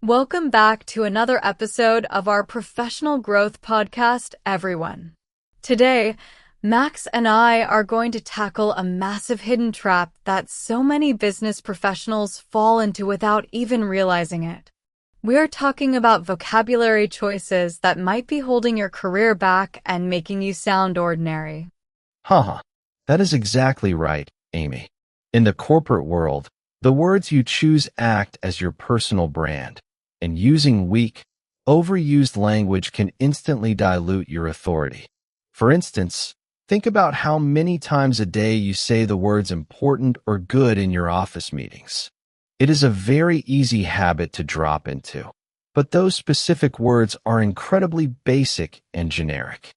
Welcome back to another episode of our professional growth podcast, everyone. Today, Max and I are going to tackle a massive hidden trap that so many business professionals fall into without even realizing it. We are talking about vocabulary choices that might be holding your career back and making you sound ordinary. Haha, that is exactly right, Amy. In the corporate world, the words you choose act as your personal brand. And using weak, overused language can instantly dilute your authority. For instance, think about how many times a day you say the words important or good in your office meetings. It is a very easy habit to drop into, but those specific words are incredibly basic and generic.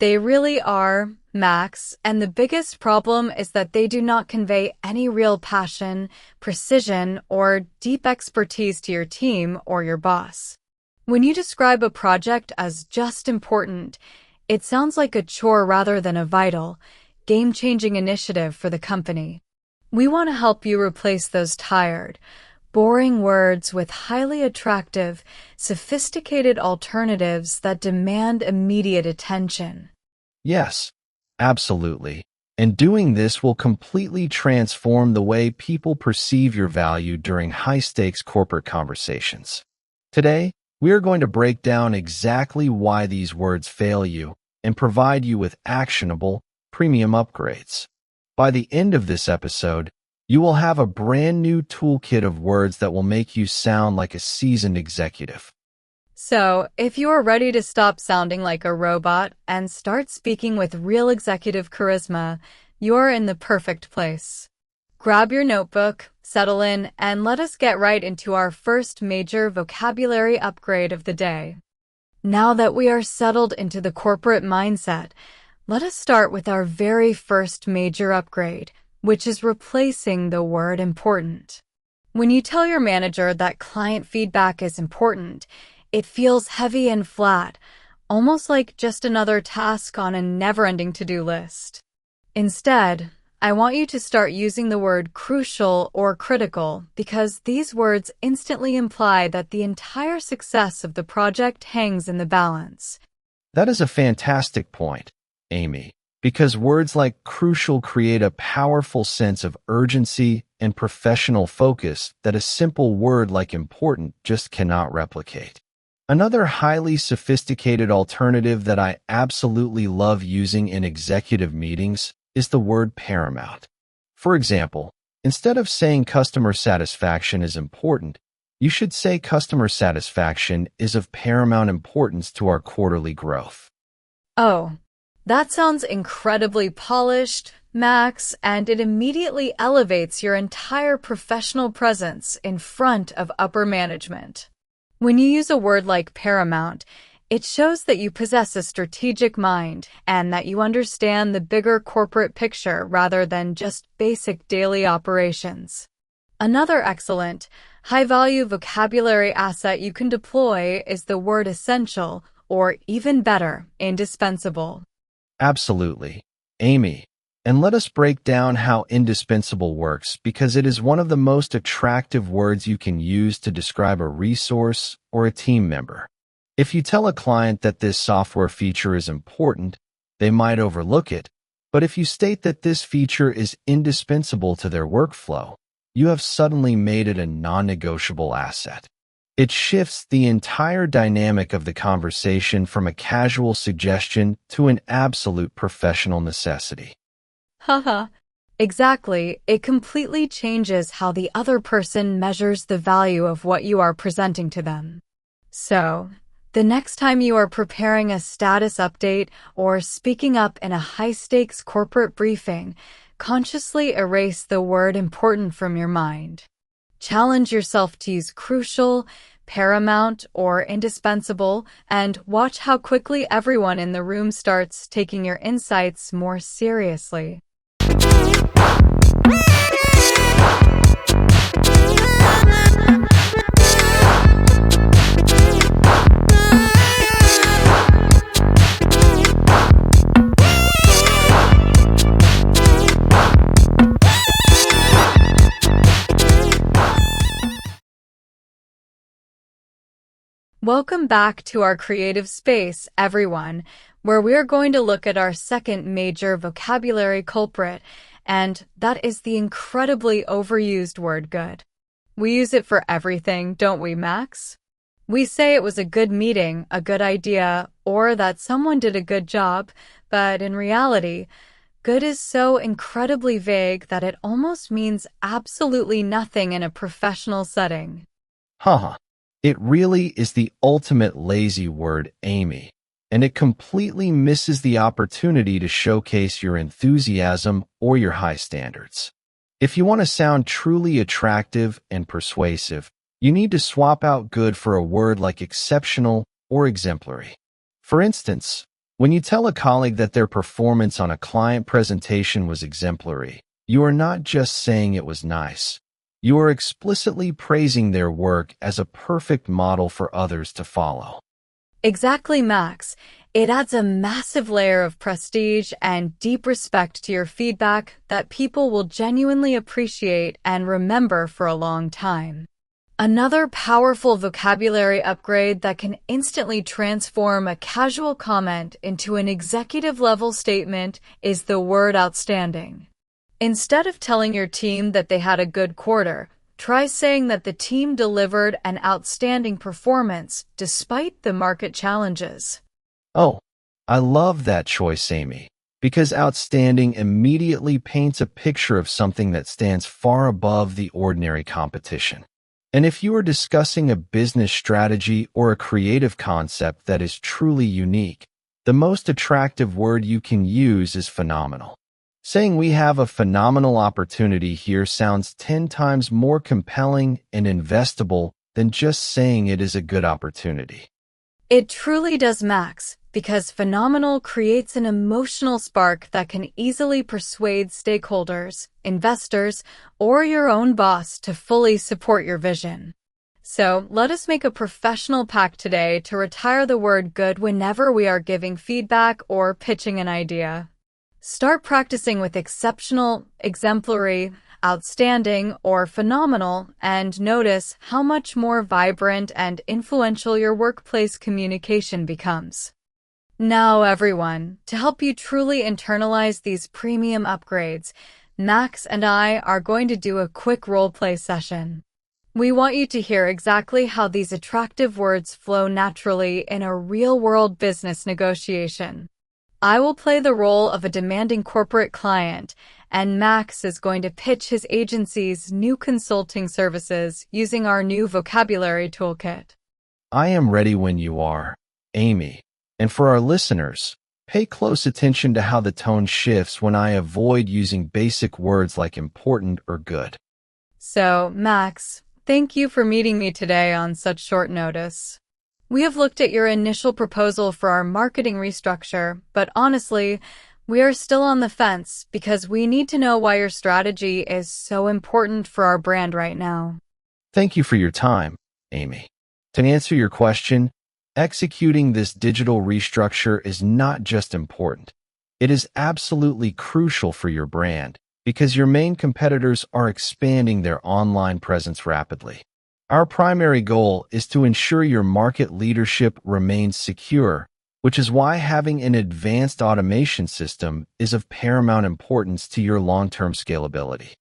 They really are, Max, and the biggest problem is that they do not convey any real passion, precision, or deep expertise to your team or your boss. When you describe a project as just important, it sounds like a chore rather than a vital, game-changing initiative for the company. We want to help you replace those tired, boring words with highly attractive, sophisticated alternatives that demand immediate attention. Yes, absolutely. And doing this will completely transform the way people perceive your value during high-stakes corporate conversations. Today, we are going to break down exactly why these words fail you and provide you with actionable, premium upgrades. By the end of this episode, you will have a brand new toolkit of words that will make you sound like a seasoned executive. So, if you are ready to stop sounding like a robot and start speaking with real executive charisma, you're in the perfect place. Grab your notebook, settle in, and let us get right into our first major vocabulary upgrade of the day. Now that we are settled into the corporate mindset, let us start with our very first major upgrade, which is replacing the word important. When you tell your manager that client feedback is important, it feels heavy and flat, almost like just another task on a never-ending to-do list. Instead, I want you to start using the word crucial or critical because these words instantly imply that the entire success of the project hangs in the balance. That is a fantastic point, Amy, because words like crucial create a powerful sense of urgency and professional focus that a simple word like important just cannot replicate. Another highly sophisticated alternative that I absolutely love using in executive meetings is the word paramount. For example, instead of saying customer satisfaction is important, you should say customer satisfaction is of paramount importance to our quarterly growth. Oh, that sounds incredibly polished, Max, and it immediately elevates your entire professional presence in front of upper management. When you use a word like paramount, it shows that you possess a strategic mind and that you understand the bigger corporate picture rather than just basic daily operations. Another excellent, high-value vocabulary asset you can deploy is the word essential, or even better, indispensable. Absolutely, Amy. And let us break down how indispensable works because it is one of the most attractive words you can use to describe a resource or a team member. If you tell a client that this software feature is important, they might overlook it, but if you state that this feature is indispensable to their workflow, you have suddenly made it a non-negotiable asset. It shifts the entire dynamic of the conversation from a casual suggestion to an absolute professional necessity. Haha, exactly. It completely changes how the other person measures the value of what you are presenting to them. So, the next time you are preparing a status update or speaking up in a high-stakes corporate briefing, consciously erase the word important from your mind. Challenge yourself to use crucial, paramount, or indispensable, and watch how quickly everyone in the room starts taking your insights more seriously. Welcome back to our creative space, everyone, where we are going to look at our second major vocabulary culprit, and that is the incredibly overused word good. We use it for everything, don't we, Max? We say it was a good meeting, a good idea, or that someone did a good job, but in reality, good is so incredibly vague that it almost means absolutely nothing in a professional setting. Haha. It really is the ultimate lazy word, Amy, and it completely misses the opportunity to showcase your enthusiasm or your high standards. If you want to sound truly attractive and persuasive, you need to swap out good for a word like exceptional or exemplary. For instance, when you tell a colleague that their performance on a client presentation was exemplary, you are not just saying it was nice. You are explicitly praising their work as a perfect model for others to follow. Exactly, Max. It adds a massive layer of prestige and deep respect to your feedback that people will genuinely appreciate and remember for a long time. Another powerful vocabulary upgrade that can instantly transform a casual comment into an executive-level statement is the word outstanding. Instead of telling your team that they had a good quarter, try saying that the team delivered an outstanding performance despite the market challenges. Oh, I love that choice, Amy, because outstanding immediately paints a picture of something that stands far above the ordinary competition. And if you are discussing a business strategy or a creative concept that is truly unique, the most attractive word you can use is phenomenal. Saying we have a phenomenal opportunity here sounds 10 times more compelling and investable than just saying it is a good opportunity. It truly does, Max, because phenomenal creates an emotional spark that can easily persuade stakeholders, investors, or your own boss to fully support your vision. So let us make a professional pact today to retire the word good whenever we are giving feedback or pitching an idea. Start practicing with exceptional, exemplary, outstanding, or phenomenal, and notice how much more vibrant and influential your workplace communication becomes. Now, everyone, to help you truly internalize these premium upgrades, Max and I are going to do a quick role-play session. We want you to hear exactly how these attractive words flow naturally in a real-world business negotiation. I will play the role of a demanding corporate client, and Max is going to pitch his agency's new consulting services using our new vocabulary toolkit. I am ready when you are, Amy. And for our listeners, pay close attention to how the tone shifts when I avoid using basic words like important or good. So, Max, thank you for meeting me today on such short notice. We have looked at your initial proposal for our marketing restructure, but honestly, we are still on the fence because we need to know why your strategy is so important for our brand right now. Thank you for your time, Amy. To answer your question, executing this digital restructure is not just important. It is absolutely crucial for your brand because your main competitors are expanding their online presence rapidly. Our primary goal is to ensure your market leadership remains secure, which is why having an advanced automation system is of paramount importance to your long-term scalability.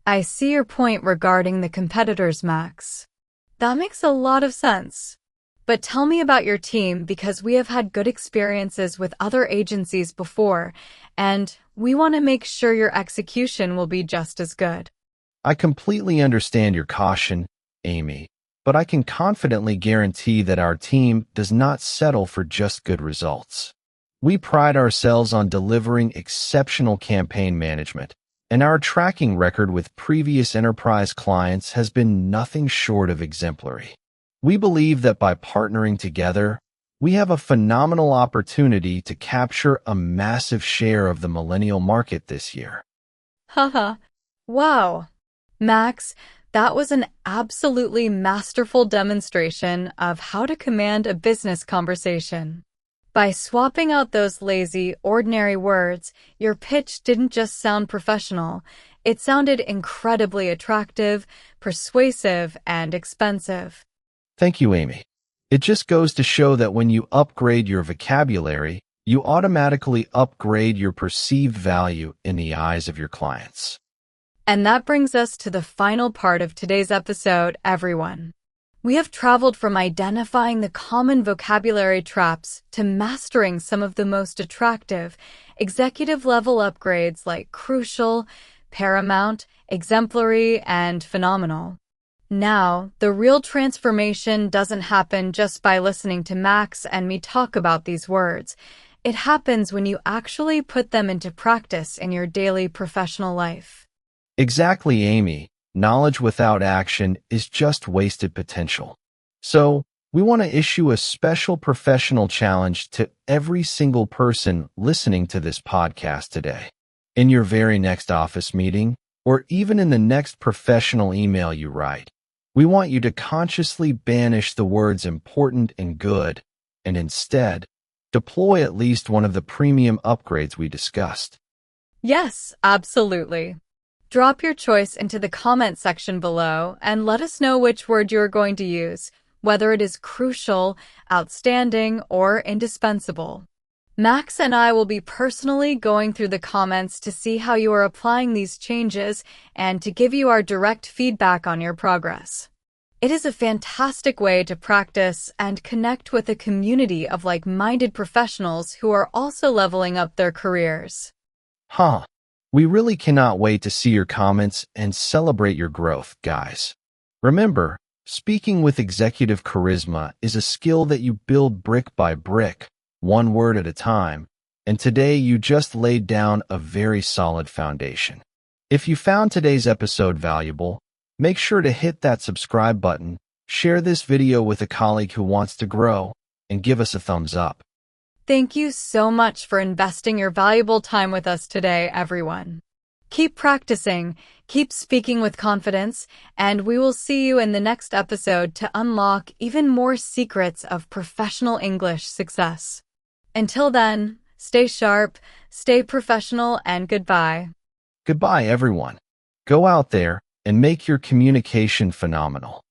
I see your point regarding the competitors, Max. That makes a lot of sense. But tell me about your team because we have had good experiences with other agencies before, and we want to make sure your execution will be just as good. I completely understand your caution, Amy, but I can confidently guarantee that our team does not settle for just good results. We pride ourselves on delivering exceptional campaign management, and our tracking record with previous enterprise clients has been nothing short of exemplary. We believe that by partnering together, we have a phenomenal opportunity to capture a massive share of the millennial market this year. Haha. Wow. Max, that was an absolutely masterful demonstration of how to command a business conversation. By swapping out those lazy, ordinary words, your pitch didn't just sound professional, it sounded incredibly attractive, persuasive, and expensive. Thank you, Amy. It just goes to show that when you upgrade your vocabulary, you automatically upgrade your perceived value in the eyes of your clients. And that brings us to the final part of today's episode, everyone. We have traveled from identifying the common vocabulary traps to mastering some of the most attractive executive-level upgrades like crucial, paramount, exemplary, and phenomenal. Now, the real transformation doesn't happen just by listening to Max and me talk about these words. It happens when you actually put them into practice in your daily professional life. Exactly, Amy. Knowledge without action is just wasted potential. So, we want to issue a special professional challenge to every single person listening to this podcast today. In your very next office meeting, or even in the next professional email you write, we want you to consciously banish the words important and good, and instead, deploy at least one of the premium upgrades we discussed. Yes, absolutely. Drop your choice into the comment section below and let us know which word you are going to use, whether it is crucial, outstanding, or indispensable. Max and I will be personally going through the comments to see how you are applying these changes and to give you our direct feedback on your progress. It is a fantastic way to practice and connect with a community of like-minded professionals who are also leveling up their careers. We really cannot wait to see your comments and celebrate your growth, guys. Remember, speaking with executive charisma is a skill that you build brick by brick, one word at a time, and today you just laid down a very solid foundation. If you found today's episode valuable, make sure to hit that subscribe button, share this video with a colleague who wants to grow, and give us a thumbs up. Thank you so much for investing your valuable time with us today, everyone. Keep practicing, keep speaking with confidence, and we will see you in the next episode to unlock even more secrets of professional English success. Until then, stay sharp, stay professional, and goodbye. Goodbye, everyone. Go out there and make your communication phenomenal.